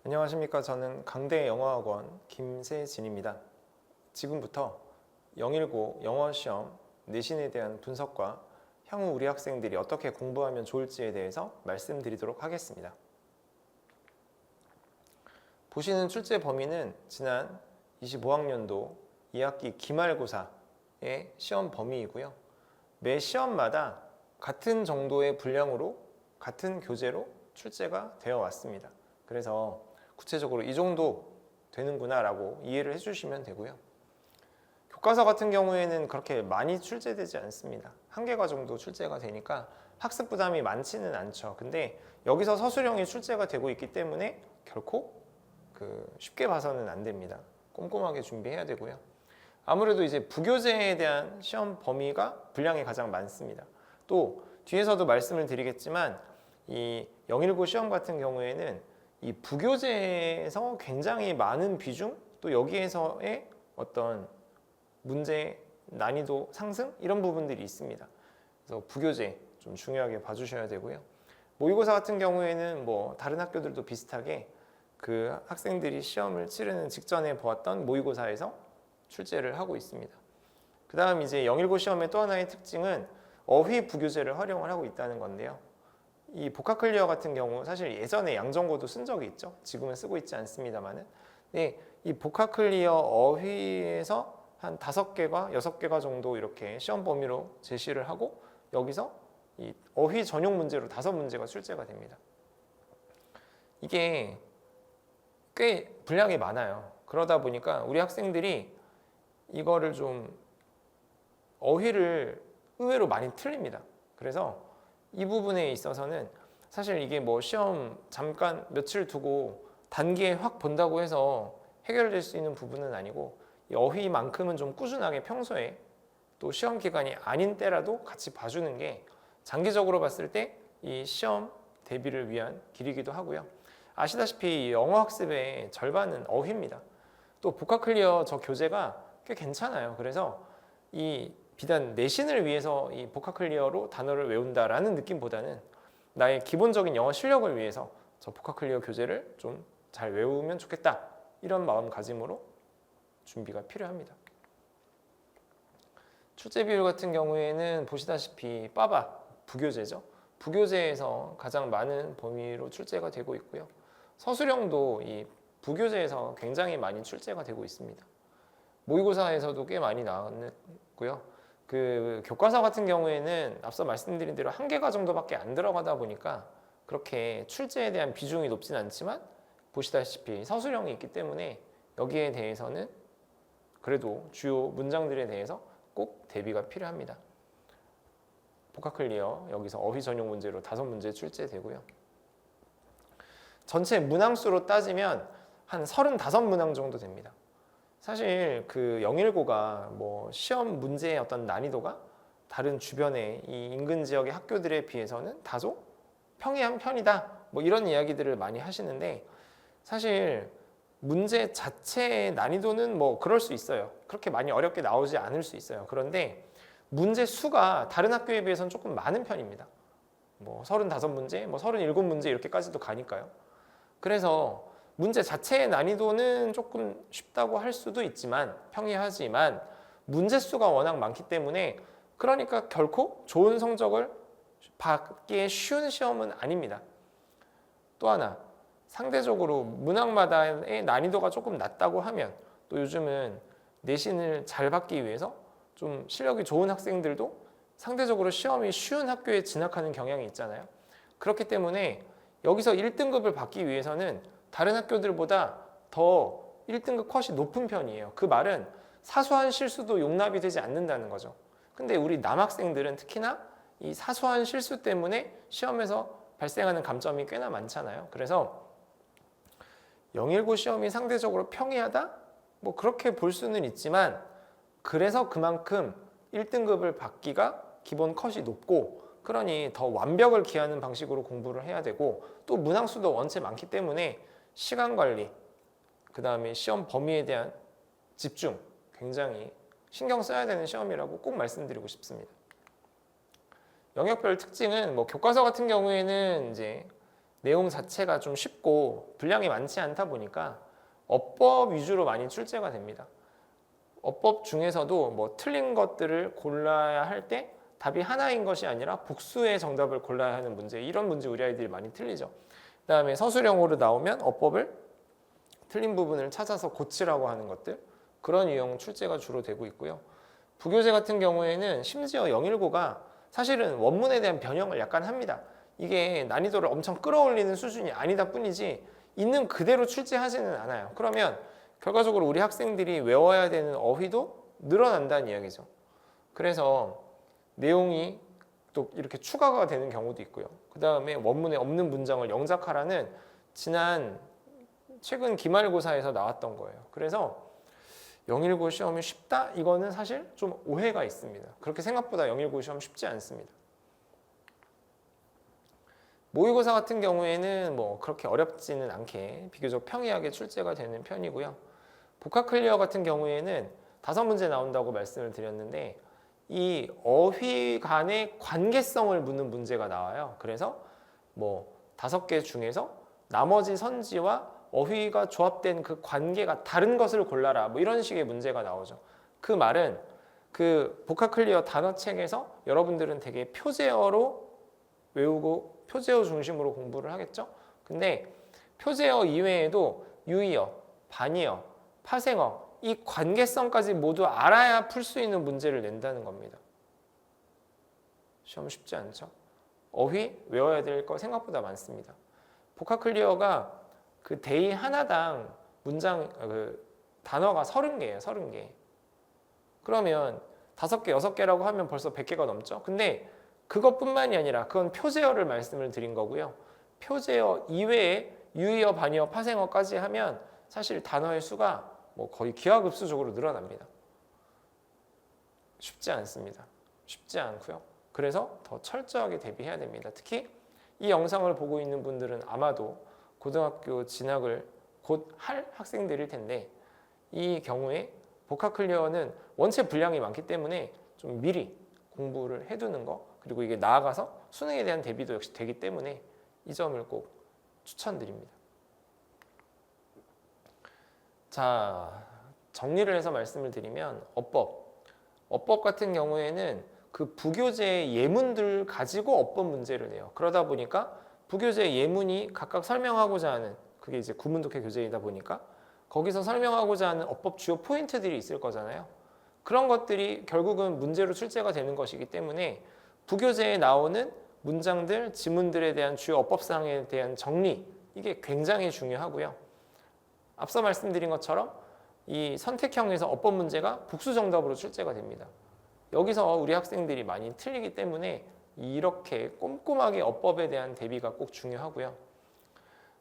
안녕하십니까. 저는 강대 영어학원 김세진입니다. 지금부터 영일고 영어시험 내신에 대한 분석과 향후 우리 학생들이 어떻게 공부하면 좋을지에 대해서 말씀드리도록 하겠습니다. 보시는 출제 범위는 지난 25학년도 2학기 기말고사의 시험 범위이고요. 매 시험마다 같은 정도의 분량으로 같은 교재로 출제가 되어 왔습니다. 그래서 구체적으로 이 정도 되는구나 라고 이해를 해주시면 되고요. 교과서 같은 경우에는 그렇게 많이 출제되지 않습니다. 한 개가 정도 출제가 되니까 학습 부담이 많지는 않죠. 근데 여기서 서술형이 출제가 되고 있기 때문에 결코 쉽게 봐서는 안 됩니다. 꼼꼼하게 준비해야 되고요. 아무래도 이제 부교재에 대한 시험 범위가 분량이 가장 많습니다. 또 뒤에서도 말씀을 드리겠지만 이 019 시험 같은 경우에는 이 부교재에서 굉장히 많은 비중, 또 여기에서의 어떤 문제 난이도 상승 이런 부분들이 있습니다. 그래서 부교재 좀 중요하게 봐주셔야 되고요. 모의고사 같은 경우에는 뭐 다른 학교들도 비슷하게 그 학생들이 시험을 치르는 직전에 보았던 모의고사에서 출제를 하고 있습니다. 그 다음 이제 019 시험의 또 하나의 특징은 어휘 부교재를 활용을 하고 있다는 건데요. 이 복합클리어 같은 경우 사실 예전에 양정고도 쓴 적이 있죠. 지금은 쓰고 있지 않습니다만은. 네, 이 복합클리어 어휘에서 한 5개가 6개가 정도 이렇게 시험 범위로 제시를 하고 여기서 이 어휘 전용 문제로 5문제가 출제가 됩니다. 이게 꽤 분량이 많아요. 그러다 보니까 우리 학생들이 이거를 좀 어휘를 의외로 많이 틀립니다. 그래서 이 부분에 있어서는 사실 이게 뭐 시험 잠깐 며칠 두고 단기에 확 본다고 해서 해결될 수 있는 부분은 아니고 이 어휘만큼은 좀 꾸준하게 평소에 또 시험 기간이 아닌 때라도 같이 봐주는 게 장기적으로 봤을 때 이 시험 대비를 위한 길이기도 하고요. 아시다시피 영어 학습의 절반은 어휘입니다. 또 복합클리어 저 교재가 꽤 괜찮아요. 그래서 이 비단 내신을 위해서 이 복합클리어로 단어를 외운다라는 느낌보다는 나의 기본적인 영어 실력을 위해서 저 복합클리어 교재를 좀 잘 외우면 좋겠다 이런 마음가짐으로 준비가 필요합니다. 출제 비율 같은 경우에는 보시다시피 빠바 부교재죠. 부교재에서 가장 많은 범위로 출제가 되고 있고요. 서술형도 이 부교재에서 굉장히 많이 출제가 되고 있습니다. 모의고사에서도 꽤 많이 나왔고요. 그 교과서 같은 경우에는 앞서 말씀드린 대로 1개가 정도밖에 안 들어가다 보니까 그렇게 출제에 대한 비중이 높진 않지만 보시다시피 서술형이 있기 때문에 여기에 대해서는 그래도 주요 문장들에 대해서 꼭 대비가 필요합니다. 복합클리어 여기서 어휘 전용 문제로 5문제 출제되고요. 전체 문항수로 따지면 한 35문항 정도 됩니다. 사실 그 019가 뭐 시험 문제의 어떤 난이도가 다른 주변의 이 인근 지역의 학교들에 비해서는 다소 평이한 편이다 뭐 이런 이야기들을 많이 하시는데 사실 문제 자체의 난이도는 뭐 그럴 수 있어요. 그렇게 많이 어렵게 나오지 않을 수 있어요. 그런데 문제 수가 다른 학교에 비해서는 조금 많은 편입니다. 뭐 35문제, 뭐 37문제 이렇게까지도 가니까요. 그래서 문제 자체의 난이도는 조금 쉽다고 할 수도 있지만 평이하지만 문제 수가 워낙 많기 때문에 그러니까 결코 좋은 성적을 받기에 쉬운 시험은 아닙니다. 또 하나 상대적으로 문항마다의 난이도가 조금 낮다고 하면 또 요즘은 내신을 잘 받기 위해서 좀 실력이 좋은 학생들도 상대적으로 시험이 쉬운 학교에 진학하는 경향이 있잖아요. 그렇기 때문에 여기서 1등급을 받기 위해서는 다른 학교들보다 더 1등급 컷이 높은 편이에요. 그 말은 사소한 실수도 용납이 되지 않는다는 거죠. 근데 우리 남학생들은 특히나 이 사소한 실수 때문에 시험에서 발생하는 감점이 꽤나 많잖아요. 그래서 019 시험이 상대적으로 평이하다? 뭐 그렇게 볼 수는 있지만 그래서 그만큼 1등급을 받기가 기본 컷이 높고 그러니 더 완벽을 기하는 방식으로 공부를 해야 되고 또 문항수도 원체 많기 때문에 시간 관리, 그 다음에 시험 범위에 대한 집중 굉장히 신경 써야 되는 시험이라고 꼭 말씀드리고 싶습니다. 영역별 특징은 뭐 교과서 같은 경우에는 이제 내용 자체가 좀 쉽고 분량이 많지 않다 보니까 어법 위주로 많이 출제가 됩니다. 어법 중에서도 뭐 틀린 것들을 골라야 할 때 답이 하나인 것이 아니라 복수의 정답을 골라야 하는 문제, 이런 문제 우리 아이들이 많이 틀리죠. 그다음에 서술형으로 나오면 어법을 틀린 부분을 찾아서 고치라고 하는 것들, 그런 유형 출제가 주로 되고 있고요. 부교재 같은 경우에는 심지어 영일고가 사실은 원문에 대한 변형을 약간 합니다. 이게 난이도를 엄청 끌어올리는 수준이 아니다 뿐이지 있는 그대로 출제하지는 않아요. 그러면 결과적으로 우리 학생들이 외워야 되는 어휘도 늘어난다는 이야기죠. 그래서 내용이 또 이렇게 추가가 되는 경우도 있고요. 그 다음에 원문에 없는 문장을 영작하라는 최근 기말고사에서 나왔던 거예요. 그래서 영일고 시험이 쉽다? 이거는 사실 좀 오해가 있습니다. 그렇게 생각보다 영일고 시험 쉽지 않습니다. 모의고사 같은 경우에는 뭐 그렇게 어렵지는 않게 비교적 평이하게 출제가 되는 편이고요. 복합 클리어 같은 경우에는 5문제 나온다고 말씀을 드렸는데 이 어휘 간의 관계성을 묻는 문제가 나와요. 그래서 뭐 5개 중에서 나머지 선지와 어휘가 조합된 그 관계가 다른 것을 골라라, 뭐 이런 식의 문제가 나오죠. 그 말은 그 복합 클리어 단어책에서 여러분들은 되게 표제어로 외우고 표제어 중심으로 공부를 하겠죠. 근데 표제어 이외에도 유의어, 반의어, 파생어, 이 관계성까지 모두 알아야 풀 수 있는 문제를 낸다는 겁니다. 시험 쉽지 않죠. 어휘 외워야 될 거 생각보다 많습니다. 복합 클리어가 그 데이 하나당 문장 단어가 30개예요. 30개. 그러면 5개, 6개라고 하면 벌써 100개가 넘죠. 근데 그것뿐만이 아니라 그건 표제어를 말씀을 드린 거고요. 표제어 이외에 유의어, 반의어, 파생어까지 하면 사실 단어의 수가 뭐 거의 기하급수적으로 늘어납니다. 쉽지 않습니다. 쉽지 않고요. 그래서 더 철저하게 대비해야 됩니다. 특히 이 영상을 보고 있는 분들은 아마도 고등학교 진학을 곧 할 학생들일 텐데 이 경우에 복합 클리어는 원체 분량이 많기 때문에 좀 미리 공부를 해두는 거, 그리고 이게 나아가서 수능에 대한 대비도 역시 되기 때문에 이 점을 꼭 추천드립니다. 자, 정리를 해서 말씀을 드리면 어법 같은 경우에는 그 부교재의 예문들 가지고 어법 문제를 내요. 그러다 보니까 부교재 예문이 각각 설명하고자 하는, 그게 이제 구문독해 교재이다 보니까 거기서 설명하고자 하는 어법 주요 포인트들이 있을 거잖아요. 그런 것들이 결국은 문제로 출제가 되는 것이기 때문에 부교재에 나오는 문장들, 지문들에 대한 주요 어법사항에 대한 정리, 이게 굉장히 중요하고요. 앞서 말씀드린 것처럼 이 선택형에서 어법 문제가 복수 정답으로 출제가 됩니다. 여기서 우리 학생들이 많이 틀리기 때문에 이렇게 꼼꼼하게 어법에 대한 대비가 꼭 중요하고요.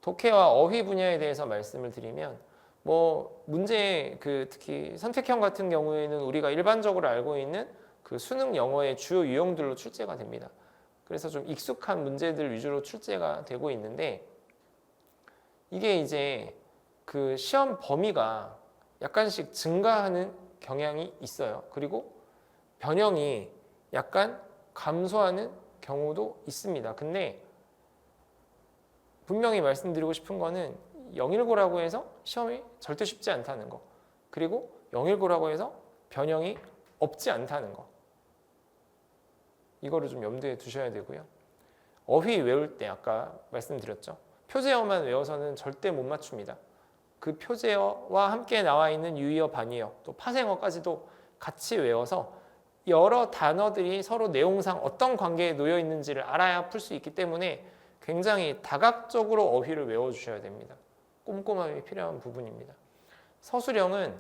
독해와 어휘 분야에 대해서 말씀을 드리면 뭐 문제 특히 선택형 같은 경우에는 우리가 일반적으로 알고 있는 그 수능 영어의 주요 유형들로 출제가 됩니다. 그래서 좀 익숙한 문제들 위주로 출제가 되고 있는데 이게 이제 그 시험 범위가 약간씩 증가하는 경향이 있어요. 그리고 변형이 약간 감소하는 경우도 있습니다. 근데 분명히 말씀드리고 싶은 거는 영일고라고 해서 시험이 절대 쉽지 않다는 거, 그리고 영일고라고 해서 변형이 없지 않다는 거, 이거를 좀 염두에 두셔야 되고요. 어휘 외울 때 아까 말씀드렸죠. 표제어만 외워서는 절대 못 맞춥니다. 그 표제어와 함께 나와 있는 유의어, 반의어, 또 파생어까지도 같이 외워서 여러 단어들이 서로 내용상 어떤 관계에 놓여 있는지를 알아야 풀 수 있기 때문에 굉장히 다각적으로 어휘를 외워주셔야 됩니다. 꼼꼼함이 필요한 부분입니다. 서술형은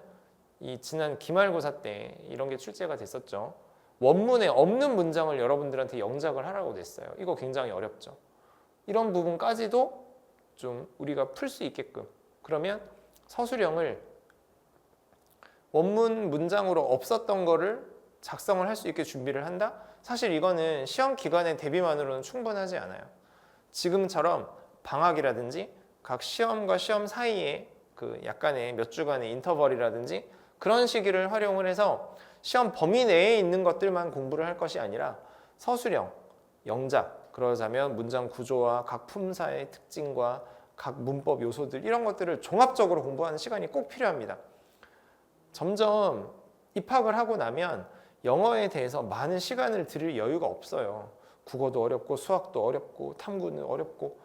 이 지난 기말고사 때 이런 게 출제가 됐었죠. 원문에 없는 문장을 여러분들한테 영작을 하라고 냈어요. 이거 굉장히 어렵죠. 이런 부분까지도 좀 우리가 풀 수 있게끔, 그러면 서술형을 원문 문장으로 없었던 거를 작성을 할 수 있게 준비를 한다? 사실 이거는 시험 기간의 대비만으로는 충분하지 않아요. 지금처럼 방학이라든지 각 시험과 시험 사이에 그 약간의 몇 주간의 인터벌이라든지 그런 시기를 활용을 해서 시험 범위 내에 있는 것들만 공부를 할 것이 아니라 서술형, 영작, 그러자면 문장 구조와 각 품사의 특징과 각 문법 요소들 이런 것들을 종합적으로 공부하는 시간이 꼭 필요합니다. 점점 입학을 하고 나면 영어에 대해서 많은 시간을 들일 여유가 없어요. 국어도 어렵고 수학도 어렵고 탐구는 어렵고.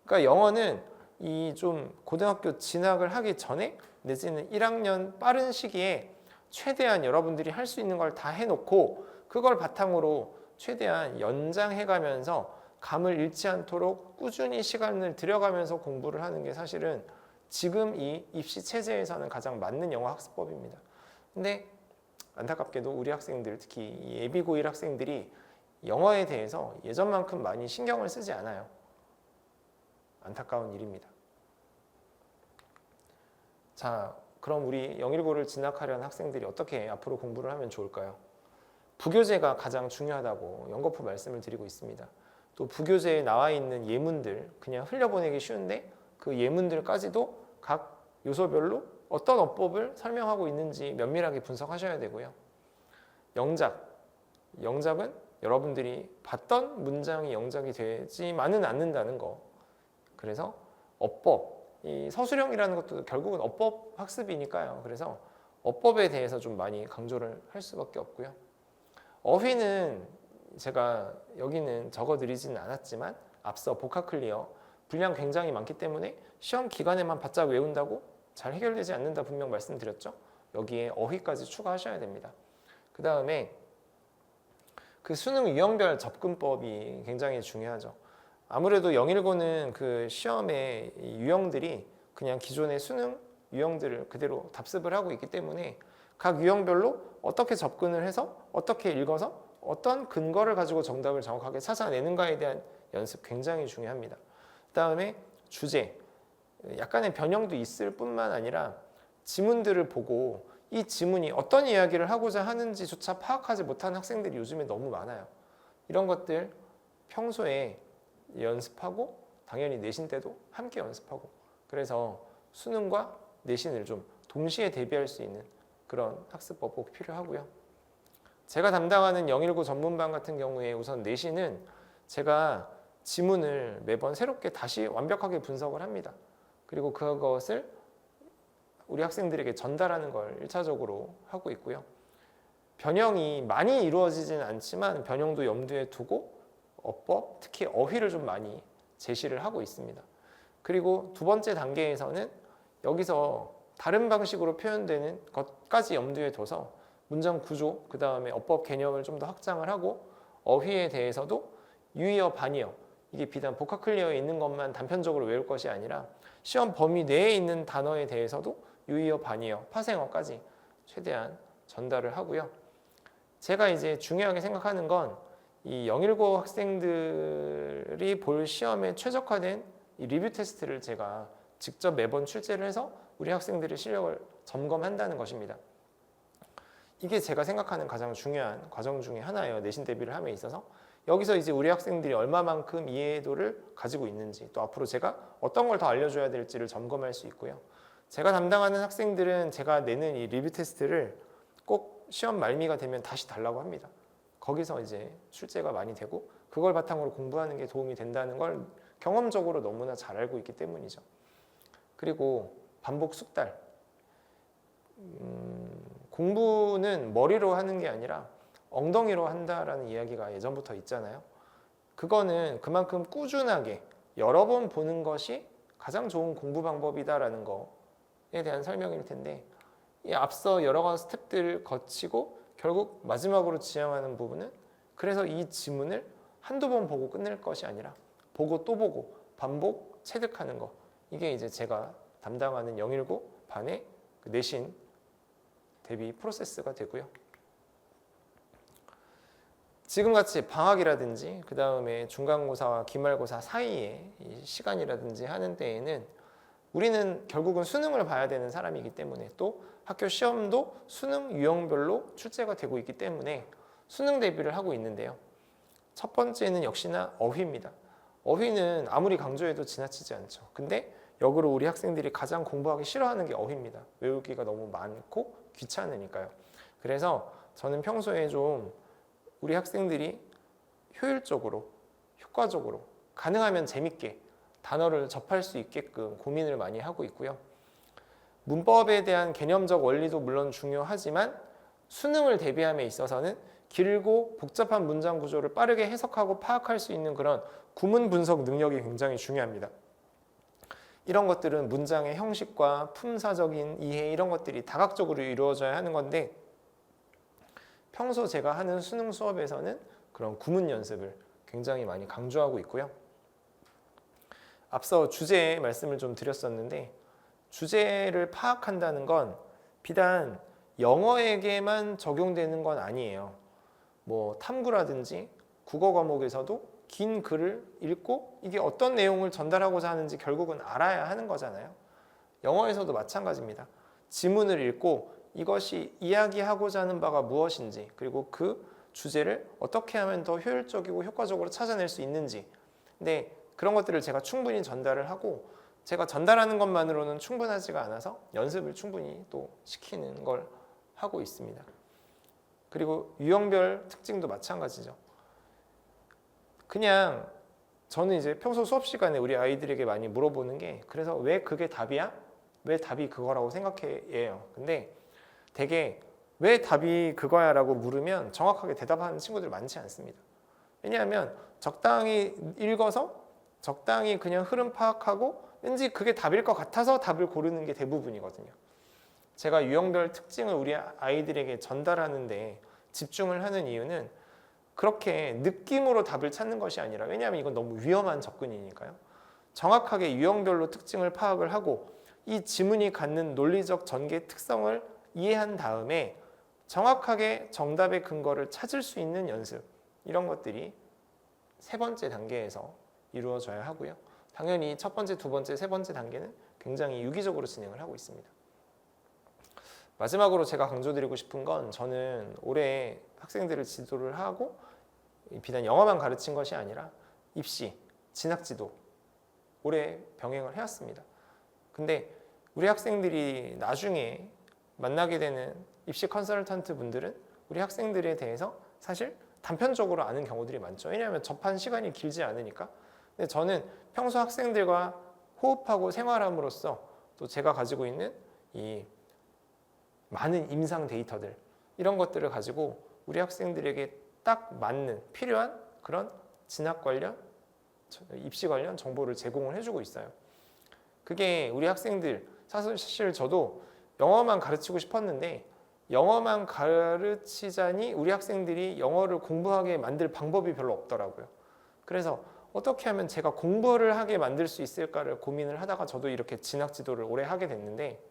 그러니까 영어는 이 좀 고등학교 진학을 하기 전에 내지는 1학년 빠른 시기에 최대한 여러분들이 할 수 있는 걸 다 해놓고 그걸 바탕으로 최대한 연장해가면서 감을 잃지 않도록 꾸준히 시간을 들여가면서 공부를 하는 게 사실은 지금 이 입시 체제에서는 가장 맞는 영어 학습법입니다. 근데 안타깝게도 우리 학생들, 특히 이 예비 고1 학생들이 영어에 대해서 예전만큼 많이 신경을 쓰지 않아요. 안타까운 일입니다. 자, 그럼 우리 영일고를 진학하려는 학생들이 어떻게 앞으로 공부를 하면 좋을까요? 부교재가 가장 중요하다고 연거푸 말씀을 드리고 있습니다. 또 부교재에 나와 있는 예문들 그냥 흘려보내기 쉬운데 그 예문들까지도 각 요소별로 어떤 어법을 설명하고 있는지 면밀하게 분석하셔야 되고요. 영작은 여러분들이 봤던 문장이 영작이 되지만은 않는다는 거. 그래서 어법, 이 서술형이라는 것도 결국은 어법 학습이니까요. 그래서 어법에 대해서 좀 많이 강조를 할 수밖에 없고요. 어휘는 제가 여기는 적어드리지는 않았지만 앞서 복합 클리어 분량 굉장히 많기 때문에 시험 기간에만 바짝 외운다고 잘 해결되지 않는다 분명 말씀드렸죠. 여기에 어휘까지 추가하셔야 됩니다. 그 다음에 그 수능 유형별 접근법이 굉장히 중요하죠. 아무래도 영일고는 그 시험의 유형들이 그냥 기존의 수능 유형들을 그대로 답습을 하고 있기 때문에 각 유형별로 어떻게 접근을 해서 어떻게 읽어서 어떤 근거를 가지고 정답을 정확하게 찾아내는가에 대한 연습 굉장히 중요합니다. 그 다음에 주제, 약간의 변형도 있을 뿐만 아니라 지문들을 보고 이 지문이 어떤 이야기를 하고자 하는지조차 파악하지 못하는 학생들이 요즘에 너무 많아요. 이런 것들 평소에 연습하고 당연히 내신 때도 함께 연습하고 그래서 수능과 내신을 좀 동시에 대비할 수 있는 그런 학습법 꼭 필요하고요. 제가 담당하는 영일고 전문반 같은 경우에 우선 내신은 제가 지문을 매번 새롭게 다시 완벽하게 분석을 합니다. 그리고 그것을 우리 학생들에게 전달하는 걸 1차적으로 하고 있고요. 변형이 많이 이루어지지는 않지만 변형도 염두에 두고 어법, 특히 어휘를 좀 많이 제시를 하고 있습니다. 그리고 두 번째 단계에서는 여기서 다른 방식으로 표현되는 것까지 염두에 둬서 문장 구조, 그 다음에 어법 개념을 좀 더 확장을 하고 어휘에 대해서도 유의어, 반의어 이게 비단 복합 클리어에 있는 것만 단편적으로 외울 것이 아니라 시험 범위 내에 있는 단어에 대해서도 유의어, 반의어, 파생어까지 최대한 전달을 하고요. 제가 이제 중요하게 생각하는 건 이 영일고 학생들이 볼 시험에 최적화된 이 리뷰 테스트를 제가 직접 매번 출제를 해서 우리 학생들의 실력을 점검한다는 것입니다. 이게 제가 생각하는 가장 중요한 과정 중에 하나예요. 내신 대비를 함에 있어서. 여기서 이제 우리 학생들이 얼마만큼 이해도를 가지고 있는지 또 앞으로 제가 어떤 걸 더 알려줘야 될지를 점검할 수 있고요. 제가 담당하는 학생들은 제가 내는 이 리뷰 테스트를 꼭 시험 말미가 되면 다시 달라고 합니다. 거기서 이제 출제가 많이 되고 그걸 바탕으로 공부하는 게 도움이 된다는 걸 경험적으로 너무나 잘 알고 있기 때문이죠. 그리고 반복 숙달. 공부는 머리로 하는 게 아니라 엉덩이로 한다라는 이야기가 예전부터 있잖아요. 그거는 그만큼 꾸준하게 여러 번 보는 것이 가장 좋은 공부 방법이다라는 거에 대한 설명일 텐데 이 앞서 여러 가지 스텝들을 거치고 결국 마지막으로 지향하는 부분은 그래서 이 지문을 한두 번 보고 끝낼 것이 아니라 보고 또 보고 반복 체득하는 거 이게 이제 제가 담당하는 영일고 반의 내신 대비 프로세스가 되고요. 지금같이 방학이라든지 그 다음에 중간고사와 기말고사 사이에 시간이라든지 하는 때에는 우리는 결국은 수능을 봐야 되는 사람이기 때문에 또 학교 시험도 수능 유형별로 출제가 되고 있기 때문에 수능 대비를 하고 있는데요. 첫 번째는 역시나 어휘입니다. 어휘는 아무리 강조해도 지나치지 않죠. 근데 역으로 우리 학생들이 가장 공부하기 싫어하는 게 어휘입니다. 외우기가 너무 많고 귀찮으니까요. 그래서 저는 평소에 좀 우리 학생들이 효율적으로 효과적으로 가능하면 재밌게 단어를 접할 수 있게끔 고민을 많이 하고 있고요. 문법에 대한 개념적 원리도 물론 중요하지만 수능을 대비함에 있어서는 길고 복잡한 문장 구조를 빠르게 해석하고 파악할 수 있는 그런 구문 분석 능력이 굉장히 중요합니다. 이런 것들은 문장의 형식과 품사적인 이해 이런 것들이 다각적으로 이루어져야 하는 건데 평소 제가 하는 수능 수업에서는 그런 구문 연습을 굉장히 많이 강조하고 있고요. 앞서 주제 말씀을 좀 드렸었는데 주제를 파악한다는 건 비단 영어에게만 적용되는 건 아니에요. 뭐 탐구라든지 국어 과목에서도 긴 글을 읽고 이게 어떤 내용을 전달하고자 하는지 결국은 알아야 하는 거잖아요. 영어에서도 마찬가지입니다. 지문을 읽고 이것이 이야기하고자 하는 바가 무엇인지 그리고 그 주제를 어떻게 하면 더 효율적이고 효과적으로 찾아낼 수 있는지 근데 그런 것들을 제가 충분히 전달을 하고 제가 전달하는 것만으로는 충분하지가 않아서 연습을 충분히 또 시키는 걸 하고 있습니다. 그리고 유형별 특징도 마찬가지죠. 그냥 저는 이제 평소 수업 시간에 우리 아이들에게 많이 물어보는 게 그래서 왜 그게 답이야? 왜 답이 그거라고 생각해요? 근데 되게 왜 답이 그거야 라고 물으면 정확하게 대답하는 친구들 많지 않습니다. 왜냐하면 적당히 읽어서 적당히 그냥 흐름 파악하고 왠지 그게 답일 것 같아서 답을 고르는 게 대부분이거든요. 제가 유형별 특징을 우리 아이들에게 전달하는데 집중을 하는 이유는 그렇게 느낌으로 답을 찾는 것이 아니라 왜냐하면 이건 너무 위험한 접근이니까요. 정확하게 유형별로 특징을 파악을 하고 이 지문이 갖는 논리적 전개 특성을 이해한 다음에 정확하게 정답의 근거를 찾을 수 있는 연습 이런 것들이 세 번째 단계에서 이루어져야 하고요. 당연히 첫 번째, 두 번째, 세 번째 단계는 굉장히 유기적으로 진행을 하고 있습니다. 마지막으로 제가 강조드리고 싶은 건 저는 올해 학생들을 지도를 하고 비단 영어만 가르친 것이 아니라 입시, 진학지도 올해 병행을 해왔습니다. 근데 우리 학생들이 나중에 만나게 되는 입시 컨설턴트 분들은 우리 학생들에 대해서 사실 단편적으로 아는 경우들이 많죠. 왜냐하면 접한 시간이 길지 않으니까. 근데 저는 평소 학생들과 호흡하고 생활함으로써 또 제가 가지고 있는 이 많은 임상 데이터들 이런 것들을 가지고 우리 학생들에게 딱 맞는 필요한 그런 진학 관련, 입시 관련 정보를 제공을 해주고 있어요. 그게 우리 학생들 사실 저도 영어만 가르치고 싶었는데 영어만 가르치자니 우리 학생들이 영어를 공부하게 만들 방법이 별로 없더라고요. 그래서 어떻게 하면 제가 공부를 하게 만들 수 있을까를 고민을 하다가 저도 이렇게 진학 지도를 오래 하게 됐는데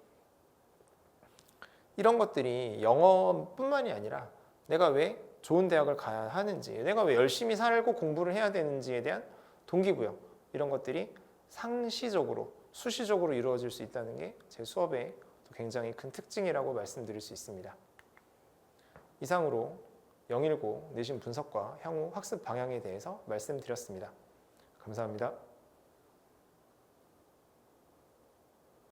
이런 것들이 영어뿐만이 아니라 내가 왜 좋은 대학을 가야 하는지 내가 왜 열심히 살고 공부를 해야 되는지에 대한 동기부여 이런 것들이 상시적으로 수시적으로 이루어질 수 있다는 게 제 수업의 굉장히 큰 특징이라고 말씀드릴 수 있습니다. 이상으로 019 내신 분석과 향후 학습 방향에 대해서 말씀드렸습니다. 감사합니다.